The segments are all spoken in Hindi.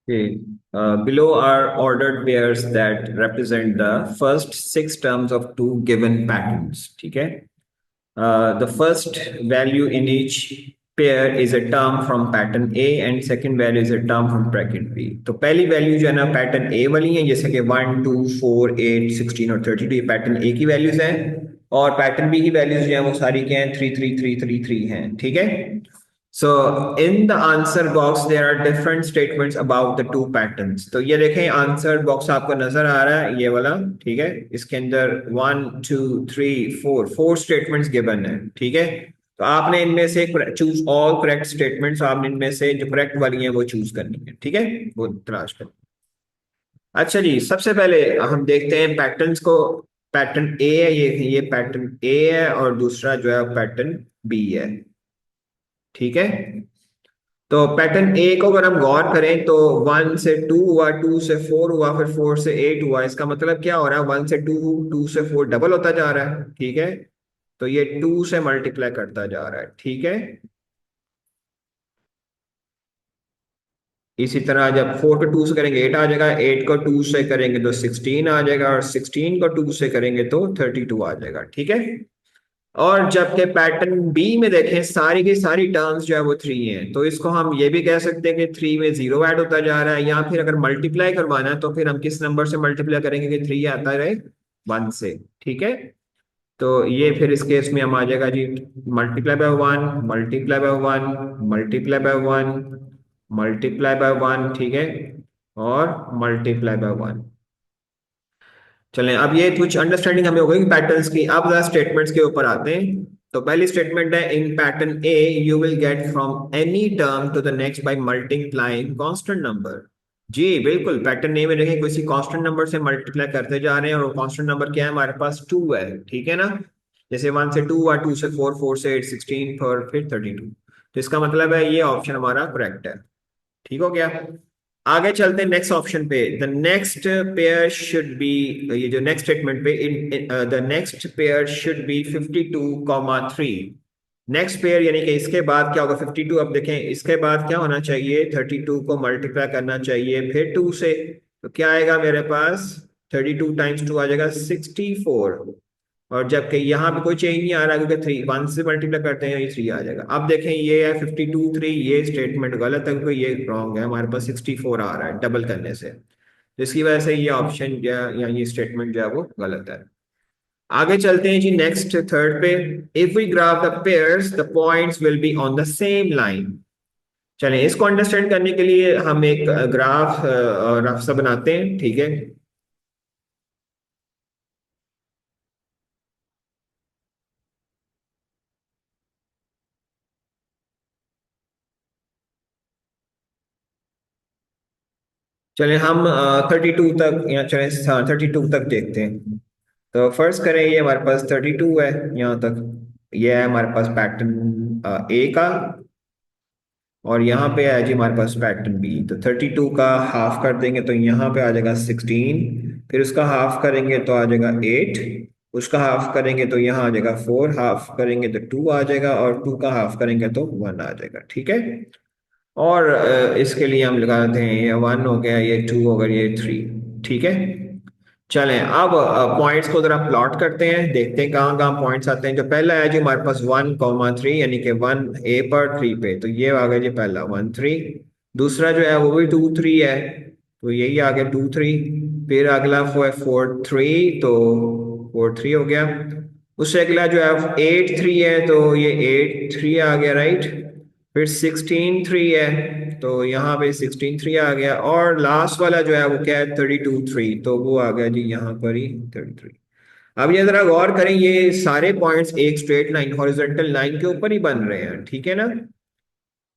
Okay. Below are ordered pairs that represent the first six terms of two given patterns. ठीक है? The first value in each pair is a term from pattern A and second value is a term from bracket B. तो पहली वैल्यू जो है ना पैटर्न A वाली है, जैसे कि 1 2 4 8 16 और 32, ये पैटर्न A की वैल्यूज हैं। और पैटर्न B की वैल्यूज जो है वो सारी क्या हैं, 3 3 3 3 3 हैं। ठीक है? So in the answer box there are different statements about the two patterns. तो ये देखें आंसर बॉक्स आपको नजर आ रहा है, ये वाला। ठीक है? इसके अंदर 1 2 3 4 फोर स्टेटमेंट्स गिवन है। ठीक है? तो आपने इनमें से चूज ऑल करेक्ट स्टेटमेंट्स, आपने इनमें से जो करेक्ट वाली हैं वो चूज करनी है। ठीक है? वो तलाश कर। अच्छा जी, सबसे पहले हम देखते हैं पैटर्न्स को। पैटर्न ए है, ये पैटर्न ए है और दूसरा जो है पैटर्न बी है। ठीक है? तो पैटर्न ए को अगर हम गौर करें तो 1 से 2 हुआ, 2 से 4 हुआ, फिर 4 से 8 हुआ। इसका मतलब क्या हो रहा है, 1 से 2, 2 से 4 डबल होता जा रहा है। ठीक है? तो ये 2 से मल्टीप्लाई करता जा रहा है। ठीक है? इसी तरह जब 4 को 2 से करेंगे 8 आ जाएगा, 8 को 2 से करेंगे तो 16 आ जाएगा, और 16 को 2 से करेंगे तो 32 आ जाएगा। ठीक है? और जबकि पैटर्न बी में देखें सारी की सारी टर्म्स जो है वो 3 हैं, तो इसको हम ये भी कह सकते हैं कि 3 में 0 ऐड होता जा रहा है। या फिर अगर मल्टीप्लाई करवाना है तो फिर हम किस नंबर से मल्टीप्लाई करेंगे कि 3 आता रहे 1 से। ठीक है? तो ये फिर इस केस में हम आ जाएगा जी, multiply by 1, multiply by 1, multiply by 1, multiply by 1। ठीक है? और मल्टीप्लाई बाय 1। चलें, अब ये कुछ अंडरस्टैंडिंग हमें हो गई पैटर्न्स की। अब जरा स्टेटमेंट्स के ऊपर आते हैं। तो पहली स्टेटमेंट है, in pattern A you will get from any term to the next by multiplying constant number. जी बिल्कुल, पैटर्न ए में देखें किसी कांस्टेंट नंबर से मल्टीप्लाई करते जा रहे हैं, और वो कांस्टेंट नंबर क्या है, हमारे पास 2 है। ठीक है ना? जैसे 1 से 2 हुआ, 2 से 4, 4 से 8 16, फिर 32। तो इसका मतलब है ये ऑप्शन हमारा करेक्ट है। ठीक हो गया? आगे चलते हैं नेक्स्ट ऑप्शन पे। The next pair should be, ये जो नेक्स्ट स्टेटमेंट पे, in the next pair should be 52,3। Next pair यानी कि इसके बाद क्या होगा, 52। अब देखें इसके बाद क्या होना चाहिए, 32 को मल्टीप्लाई करना चाहिए फिर 2 से। तो क्या आएगा मेरे पास, 32 टाइम्स 2 आ जाएगा 64। और जबकि यहाँ पे कोई चेंज नहीं आ रहा क्योंकि 3 1 से मल्टीप्लाई करते हैं, ये 3 आ जाएगा। अब देखें ये है 52 3, ये स्टेटमेंट गलत है क्योंकि ये रॉन्ग है, हमारे पास 64 आ रहा है डबल करने से। तो इसकी वजह से ये ऑप्शन या ये स्टेटमेंट जो है वो गलत है। आगे चलते हैं जी नेक्स्ट थर्ड पे। If we graph the pairs the points will be on the same line. चलें, इसको अंडरस्टैंड करने के लिए हम एक ग्राफ रफ सा बनाते हैं। ठीक है? चलें हम 32 तक, या चलें 32 तक देखते हैं। तो फर्स्ट करें, ये हमारे पास 32 है यहाँ तक। ये है हमारे पास पैटर्न ए का, और यहाँ पे है जी हमारे पास पैटर्न बी। तो 32 का हाफ कर देंगे तो यहाँ पे आ जाएगा 16, फिर उसका हाफ करेंगे तो आ जाएगा 8, उसका हाफ करेंगे तो यहाँ आ जाएगा 4, हाफ करेंगे तो 2 आ जाएगा, और 2 का हाफ करेंगे तो 1 आ जाएगा। ठीक है? और इसके लिए हम लगाते हैं, ये 1 हो गया, ये 2 हो गया, ये 3। ठीक है? चलें अब पॉइंट्स को जरा प्लॉट करते हैं, देखते हैं कहाँ कहाँ पॉइंट्स आते हैं। जो पहला है जी हमारे पास 1,3, यानी कि 1 ए पर 3 पे, तो ये आ गया जी पहला 1 3। दूसरा जो है वो भी 2 3 है, तो यही आ गया 2 3। फिर अगला वो है 4 3, तो 4 3 हो गया। उससे अगला जो है 8 3 है, तो ये 8 3 आ गया, राइट। फिर 16 3 है, तो यहाँ पे 16 3 आ गया। और लास्ट वाला जो है वो क्या है, 32 3, तो वो आ गया जी यहाँ पर ही 33। अब ये जरा गौर करें, ये सारे पॉइंट्स एक स्ट्रेट लाइन हॉरिजॉन्टल लाइन के ऊपर ही बन रहे हैं। ठीक है ना?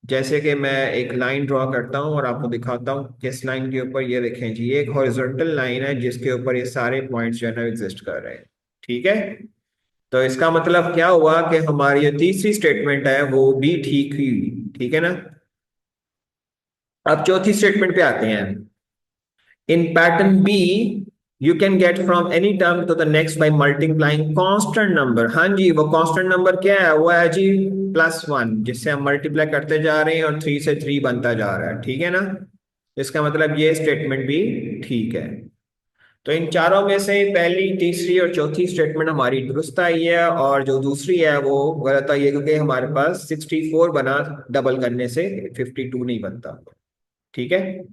जैसे कि मैं एक लाइन ड्रॉ करता हूँ और आपको दिखाता हूँ किस लाइन के ऊपर। ये देखें जी, ये एक हॉरिजॉन्टल लाइन है जिसके ऊपर ये सारे पॉइंट्स जो है ना एग्जिस्ट कर रहे हैं। ठीक है? तो इसका मतलब क्या हुआ कि हमारी जो तीसरी स्टेटमेंट है वो भी ठीक ही हुई। ठीक है ना? अब चौथी स्टेटमेंट पे आते हैं। In pattern B you can get from any term to the next by multiplying constant number. हाँ जी, वो कांस्टेंट नंबर क्या है, वो है जी +1, जिससे हम मल्टीप्लाई करते जा रहे हैं और 3 से 3 बनता जा रहा है। ठीक है ना? इसका मतलब ये स्टेटमेंट भी ठीक है। तो इन चारों में से पहली, तीसरी और चौथी स्टेटमेंट हमारी दुरुस्त आई है, और जो दूसरी है वो गलत आई है, क्योंकि हमारे पास 64 बना डबल करने से 52 नहीं बनता। ठीक है।